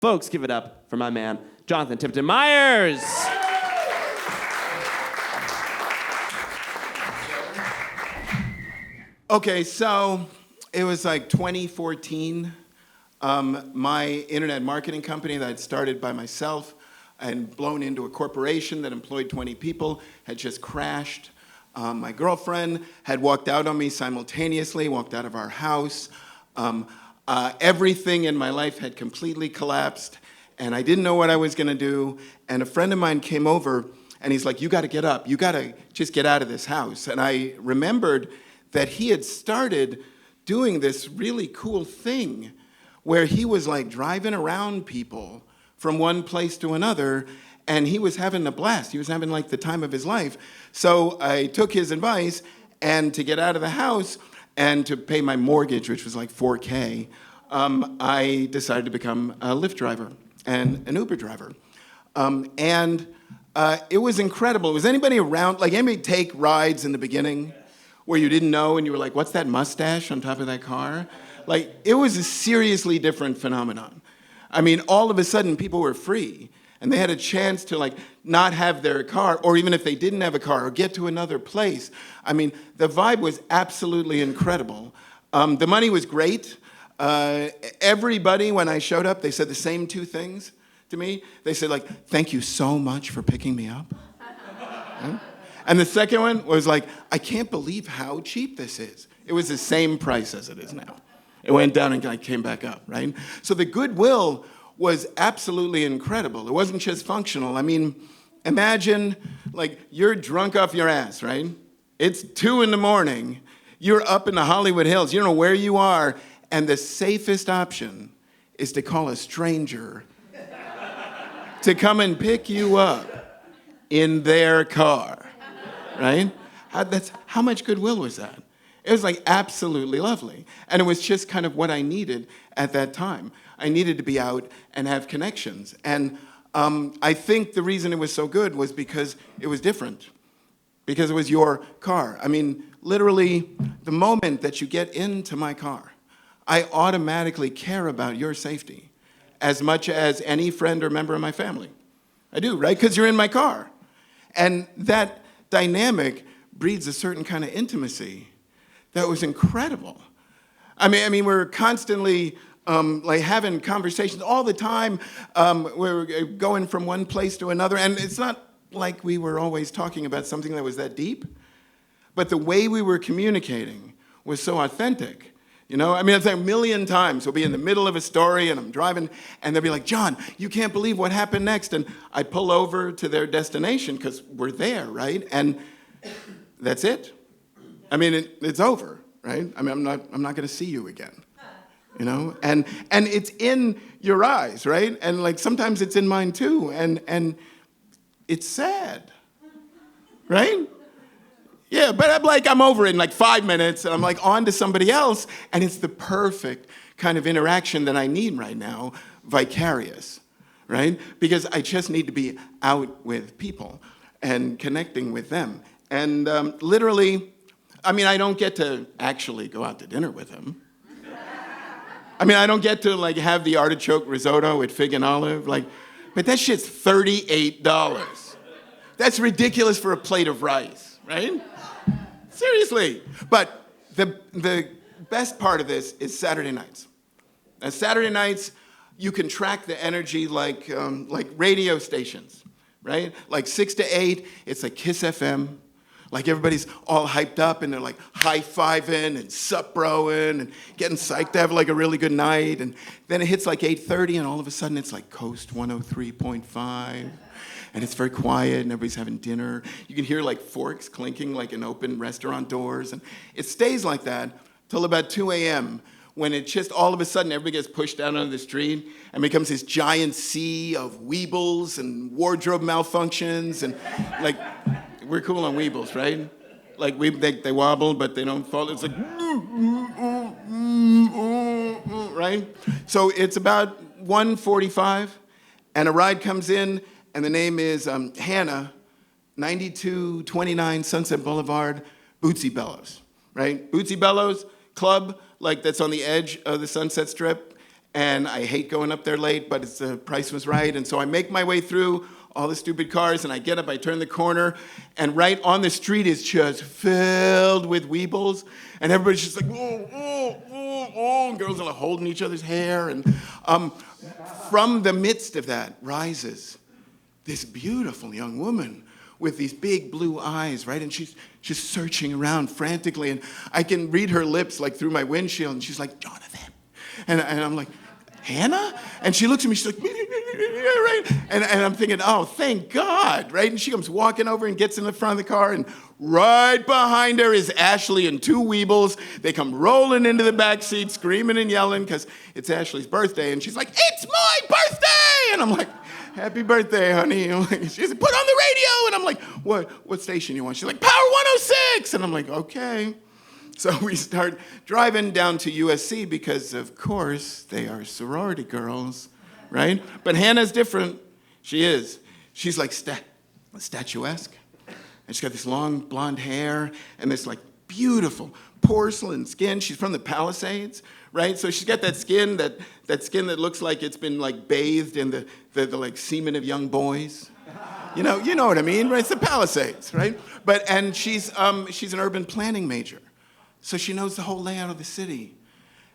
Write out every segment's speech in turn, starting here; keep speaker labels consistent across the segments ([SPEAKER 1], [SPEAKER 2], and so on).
[SPEAKER 1] Folks, give it up for my man, Jonathan Tipton Meyers.
[SPEAKER 2] Okay, so it was like 2014. My internet marketing company that I'd started by myself and blown into a corporation that employed 20 people had just crashed. My girlfriend had walked out on me simultaneously, walked out of our house. Everything in my life had completely collapsed, and I didn't know what I was gonna do. And a friend of mine came over, and he's like, "You gotta get up. You gotta just get out of this house." And I remembered that he had started doing this really cool thing where he was like driving around people from one place to another, and he was having a blast. He was having like the time of his life. So I took his advice, and to get out of the house and to pay my mortgage, which was like $4K, I decided to become a Lyft driver and an Uber driver. It was incredible. Was anybody around, like anybody take rides in the beginning where you didn't know and you were like, what's that mustache on top of that car? Like, it was a seriously different phenomenon. I mean, all of a sudden, people were free, and they had a chance to, like, not have their car, or even if they didn't have a car, or get to another place. I mean, the vibe was absolutely incredible. The money was great. Everybody, when I showed up, they said the same two things to me. They said, like, "Thank you so much for picking me up." Right? And the second one was like, "I can't believe how cheap this is." It was the same price as it is now. It went down and came back up, right? So the goodwill was absolutely incredible. It wasn't just functional. I mean, imagine, like, you're drunk off your ass, right? It's 2 a.m. You're up in the Hollywood Hills. You don't know where you are. And the safest option is to call a stranger to come and pick you up in their car, right? How much goodwill was that? It was like absolutely lovely. And it was just kind of what I needed at that time. I needed to be out and have connections. And I think the reason it was so good was because it was different. Because it was your car. I mean, literally, the moment that you get into my car, I automatically care about your safety as much as any friend or member of my family. I do, right? Because you're in my car. And that dynamic breeds a certain kind of intimacy that was incredible. I mean, we're constantly like having conversations all the time. We're going from one place to another, and it's not like we were always talking about something that was that deep, but the way we were communicating was so authentic. You know, I mean, it's like a million times we'll be in the middle of a story and I'm driving and they'll be like, "John, you can't believe what happened next." And I pull over to their destination because we're there, right? And that's it. I mean, it's over, right? I mean, I'm not going to see you again, you know? And it's in your eyes, right? And like sometimes it's in mine too, and it's sad, right? Yeah, but I'm over it in like 5 minutes, and I'm like on to somebody else, and it's the perfect kind of interaction that I need right now, vicarious, right? Because I just need to be out with people and connecting with them. And literally, I mean, I don't get to actually go out to dinner with him. I mean, I don't get to like have the artichoke risotto with fig and olive, like, but that shit's $38. That's ridiculous for a plate of rice, right? Seriously. But the best part of this is Saturday nights. Now, Saturday nights, you can track the energy like radio stations, right? Like 6 to 8, it's like Kiss FM. Like everybody's all hyped up and they're like high-fiving and sup-broing and getting psyched to have like a really good night. And then it hits like 8:30 and all of a sudden it's like Coast 103.5. And it's very quiet and everybody's having dinner. You can hear like forks clinking like in open restaurant doors. And it stays like that till about 2 a.m. when it just all of a sudden everybody gets pushed out onto the street and becomes this giant sea of weebles and wardrobe malfunctions and like... We're cool on weebles, right? Like they wobble, but they don't fall. It's like, right? So it's about 1:45, and a ride comes in, and the name is Hannah, 9229 Sunset Boulevard, Bootsy Bellows, right? Bootsy Bellows Club, like that's on the edge of the Sunset Strip, And I hate going up there late, but the price was right. And so I make my way through all the stupid cars, and I get up, I turn the corner, and right on the street is just filled with weebles. And everybody's just like, oh, oh, oh, oh. And girls are like holding each other's hair. And from the midst of that rises this beautiful young woman with these big blue eyes, right? And she's just searching around frantically. And I can read her lips like through my windshield. And she's like, Jonathan. And I'm like, Hannah? And she looks at me, she's like, right? And I'm thinking, oh, thank God, right? And she comes walking over and gets in the front of the car, and right behind her is Ashley and two weebles. They come rolling into the back seat, screaming and yelling, because it's Ashley's birthday. And she's like, it's my birthday! And I'm like, happy birthday, honey. She's like, put on the radio! And I'm like, what station you want? She's like, Power 106! And I'm like, okay. So we start driving down to USC because, of course, they are sorority girls, right? But Hannah's different. She is. She's like statuesque. And she's got this long blonde hair and this like beautiful porcelain skin. She's from the Palisades, right? So she's got that skin that looks like it's been like bathed in the like semen of young boys. You know what I mean, right? It's the Palisades, right? And she's an urban planning major. So she knows the whole layout of the city.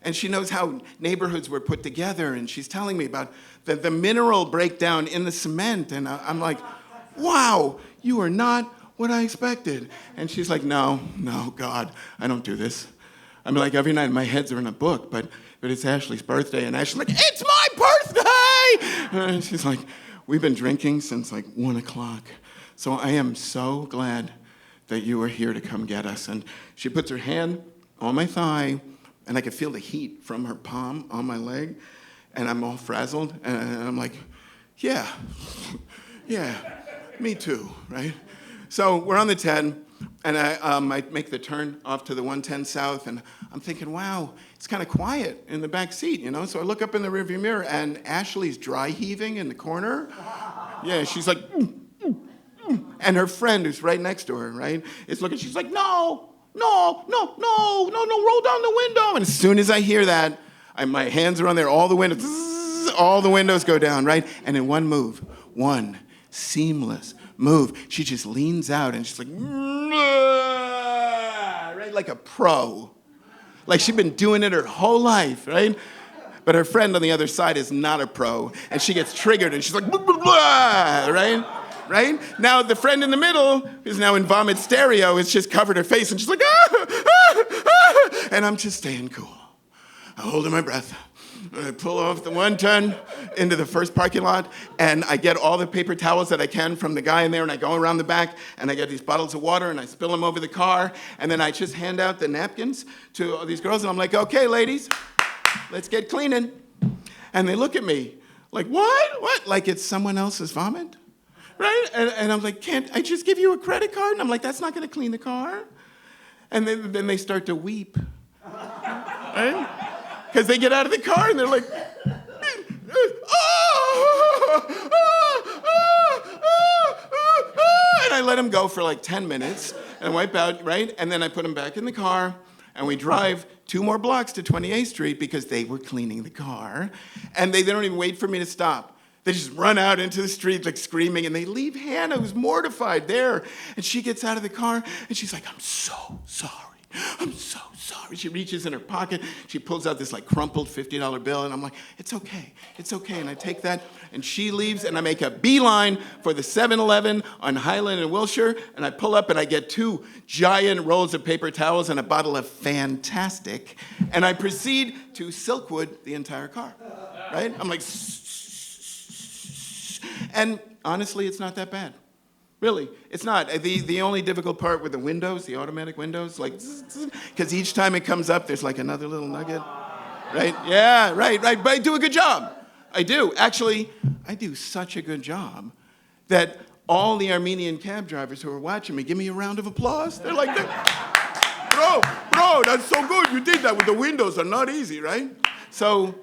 [SPEAKER 2] And she knows how neighborhoods were put together. And she's telling me about the mineral breakdown in the cement. And I'm like, wow, you are not what I expected. And she's like, no, God, I don't do this. I'm like, every night my heads are in a book, but it's Ashley's birthday. And Ashley's like, it's my birthday! And she's like, we've been drinking since like 1 o'clock. So I am so glad that you were here to come get us. And she puts her hand on my thigh, and I could feel the heat from her palm on my leg, and I'm all frazzled, and I'm like, yeah, me too, right? So we're on the 10, and I make the turn off to the 110 South, and I'm thinking, wow, it's kind of quiet in the back seat, you know? So I look up in the rearview mirror, and Ashley's dry heaving in the corner. Yeah, she's like, and her friend who's right next to her, right, is looking, she's like, no, roll down the window. And as soon as I hear that, my hands are on there, all the windows go down, right? And in one seamless move, she just leans out and she's like, right, like a pro. Like she'd been doing it her whole life, right? But her friend on the other side is not a pro, and she gets triggered and she's like, right? Right? Now, the friend in the middle, who's now in vomit stereo, has just covered her face, and she's like, and I'm just staying cool. I'm holding my breath. I pull off the 110 into the first parking lot, and I get all the paper towels that I can from the guy in there, and I go around the back, and I get these bottles of water, and I spill them over the car, and then I just hand out the napkins to all these girls, and I'm like, okay, ladies, let's get cleaning. And they look at me like, what? Like it's someone else's vomit? Right? And I'm like, can't I just give you a credit card? And I'm like, that's not going to clean the car. And then they start to weep. Right? Because they get out of the car and they're like, and I let them go for like 10 minutes and I wipe out, right? And then I put them back in the car and we drive 2 more blocks to 28th Street because they were cleaning the car. And they don't even wait for me to stop. They just run out into the street like screaming, and they leave Hannah, who's mortified, there. And she gets out of the car, and she's like, I'm so sorry. I'm so sorry. She reaches in her pocket. She pulls out this like crumpled $50 bill, and I'm like, it's okay. And I take that, and she leaves, and I make a beeline for the 7-Eleven on Highland and Wilshire, and I pull up, and I get 2 giant rolls of paper towels and a bottle of Fantastic, and I proceed to Silkwood the entire car, right? I'm like, and honestly, it's not that bad. Really, it's not. The only difficult part with the windows, the automatic windows, like, because each time it comes up, there's like another little nugget, right? Yeah, right. But I do a good job. I do. Actually, I do such a good job that all the Armenian cab drivers who are watching me give me a round of applause. They're like, bro, that's so good. You did that with the windows. They're not easy, right? So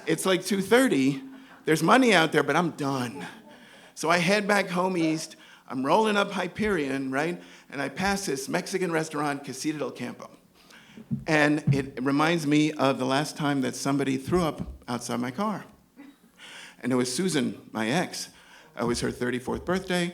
[SPEAKER 2] it's like 2:30. There's money out there, but I'm done. So I head back home east. I'm rolling up Hyperion, right? And I pass this Mexican restaurant, Casita del Campo. And it reminds me of the last time that somebody threw up outside my car. And it was Susan, my ex. It was her 34th birthday.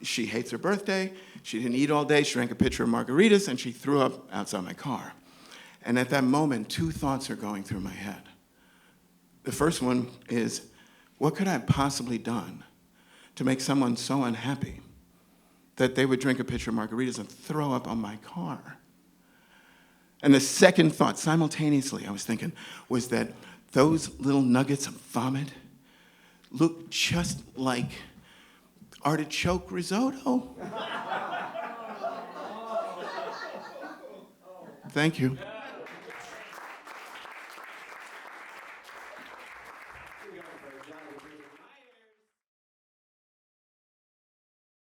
[SPEAKER 2] She hates her birthday. She didn't eat all day. She drank a pitcher of margaritas, and she threw up outside my car. And at that moment, two thoughts are going through my head. The first one is, what could I have possibly done to make someone so unhappy that they would drink a pitcher of margaritas and throw up on my car? And the second thought, simultaneously, I was thinking, was that those little nuggets of vomit look just like artichoke risotto. Thank you.